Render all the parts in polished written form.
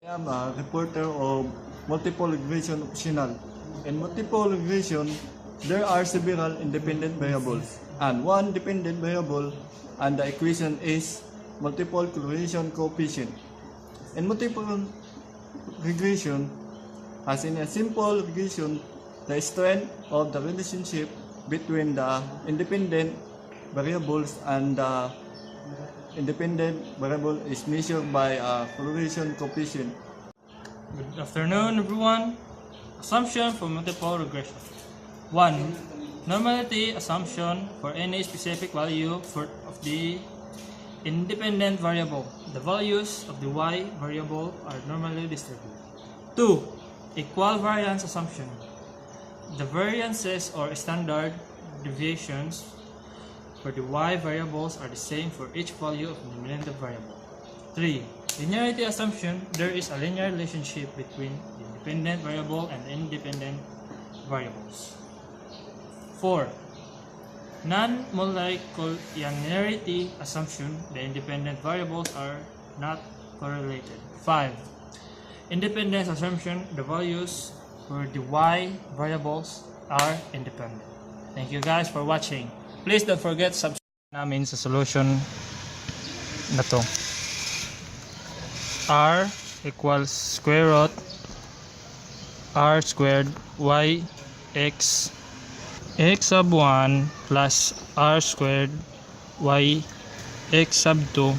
I am a reporter of multiple regression optional. In multiple regression, there are several independent variables and one dependent variable, and the equation is multiple correlation coefficient. In multiple regression, as in a simple regression, the strength of the relationship between the independent variables and the independent variable is measured by a correlation coefficient. Good afternoon, everyone. Assumption for multiple regression. 1. Normality assumption for any specific value of the independent variable. The values of the y variable are normally distributed. 2. Equal variance assumption. The variances or standard deviations for the y variables are the same for each value of the independent variable. 3. Linearity assumption. There is a linear relationship between the independent variable and independent variables. 4. Non-molecularity assumption. The independent variables are not correlated. 5. Independence assumption. The values for the y variables are independent. Thank you guys for watching. Please don't forget subscribe namin sa solution na to. R equals square root r squared y x sub 1 plus r squared y x sub 2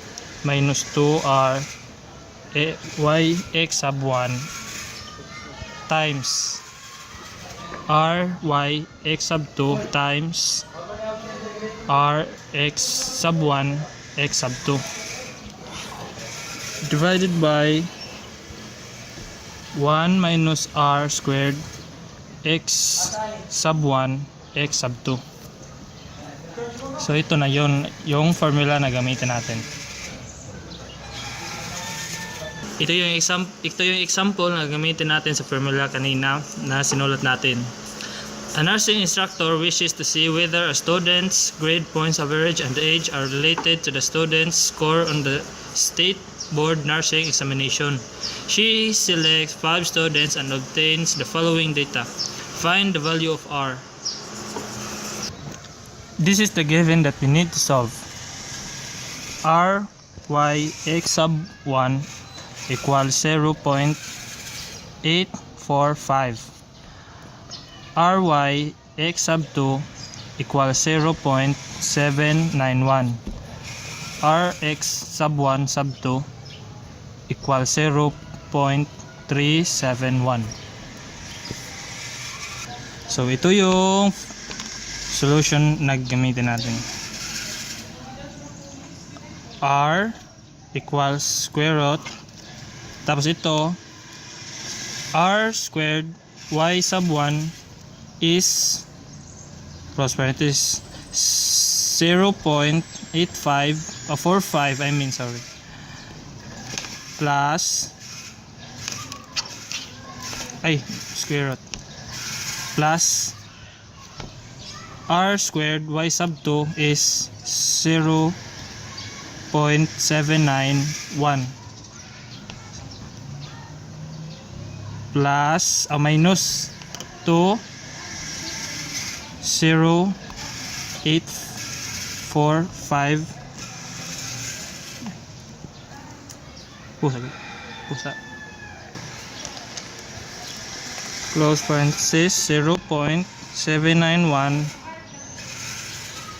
minus 2r y x sub 1 times r y x sub 2 times r x sub 1 x sub 2 divided by 1 minus r squared x sub 1 x sub 2. So ito na yung formula na gamitin natin. Ito yung example na gamitin natin sa formula kanina na sinulat natin. A nursing instructor wishes to see whether a student's grade points, average, and age are related to the student's score on the state board nursing examination. She selects 5 students and obtains the following data. Find the value of R. This is the given that we need to solve. R y x sub 1 equals 0.845. Ry x sub 2 equals 0.791. Rx sub 1 sub 2 equals 0.371. So ito yung solution na gamitin natin. R equals square root, tapos ito r squared y sub 1 is cross parenthesis 0.45 plus square root plus r squared y sub 2 is 0.791 plus minus 2 0.845 close parenthesis 0.791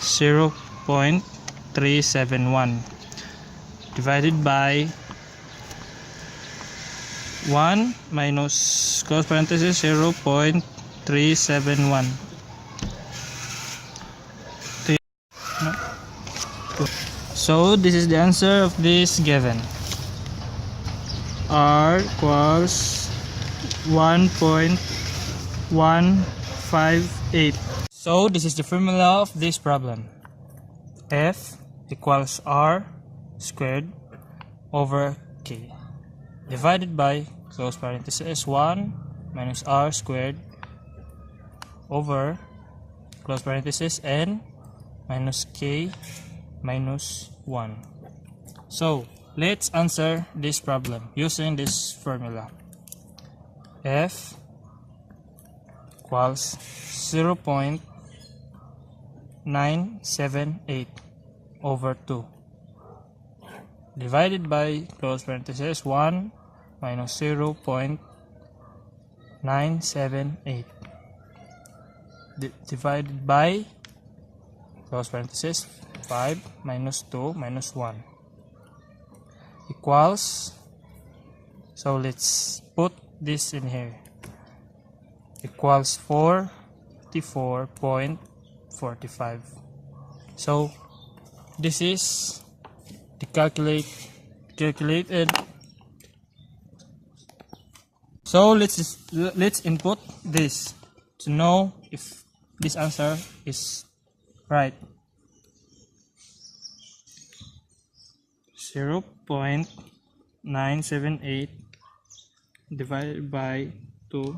0.371 divided by 1 minus close parenthesis 0.371. So this is the answer of this given. R equals 1.158. So this is the formula of this problem. F equals R squared over K divided by close parenthesis 1 minus R squared over close parenthesis N minus K minus 1. So let's answer this problem using this formula. F equals 0.978 over 2 divided by close parenthesis 1 minus 0.978 divided by close parenthesis 5 minus 2 minus 1 equals, so let's put this in here, equals 44.45. So this is the calculated. So let's input this to know if this answer is right. 0.978 divided by 2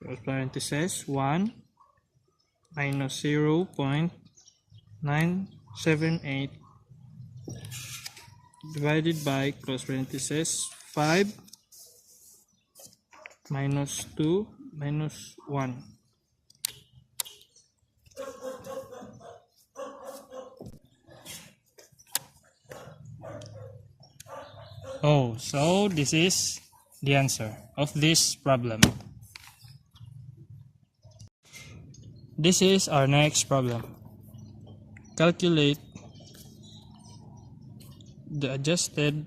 close parenthesis 1 minus 0.978 divided by close parenthesis 5 minus 2 minus 1. Oh, so this is the answer of this problem. This is our next problem. Calculate the adjusted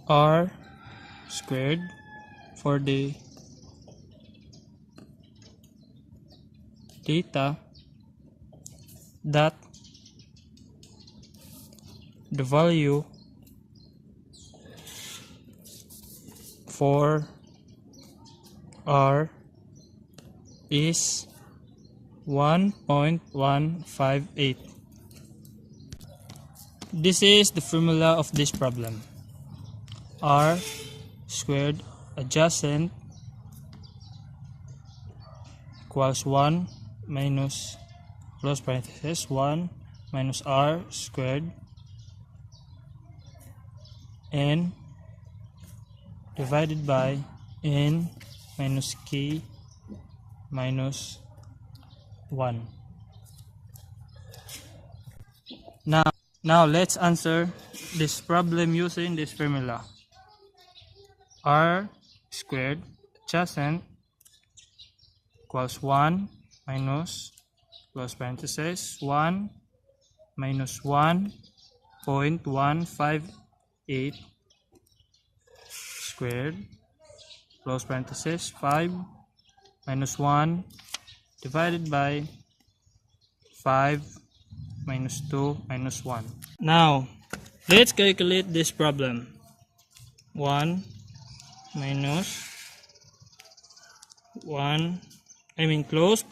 R squared for the data that the value for R is 1.158. This is the formula of this problem. R squared adjacent equals 1 minus close parenthesis 1 minus R squared n divided by n minus k minus 1. Now let's answer this problem using this formula. R squared adjacent equals 1 minus close parenthesis 1 minus 1.158 squared close parenthesis 5 minus 1 divided by 5 minus 2 minus 1. Now let's calculate this problem. 1 minus 1, close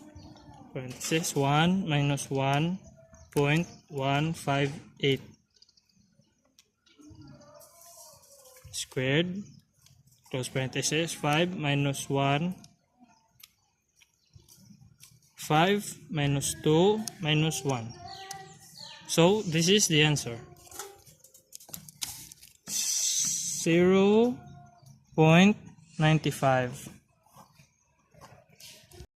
parenthesis 1 minus 1.158 squared close parenthesis 5 minus 1 5 minus 2 minus 1. So this is the answer. 0.95.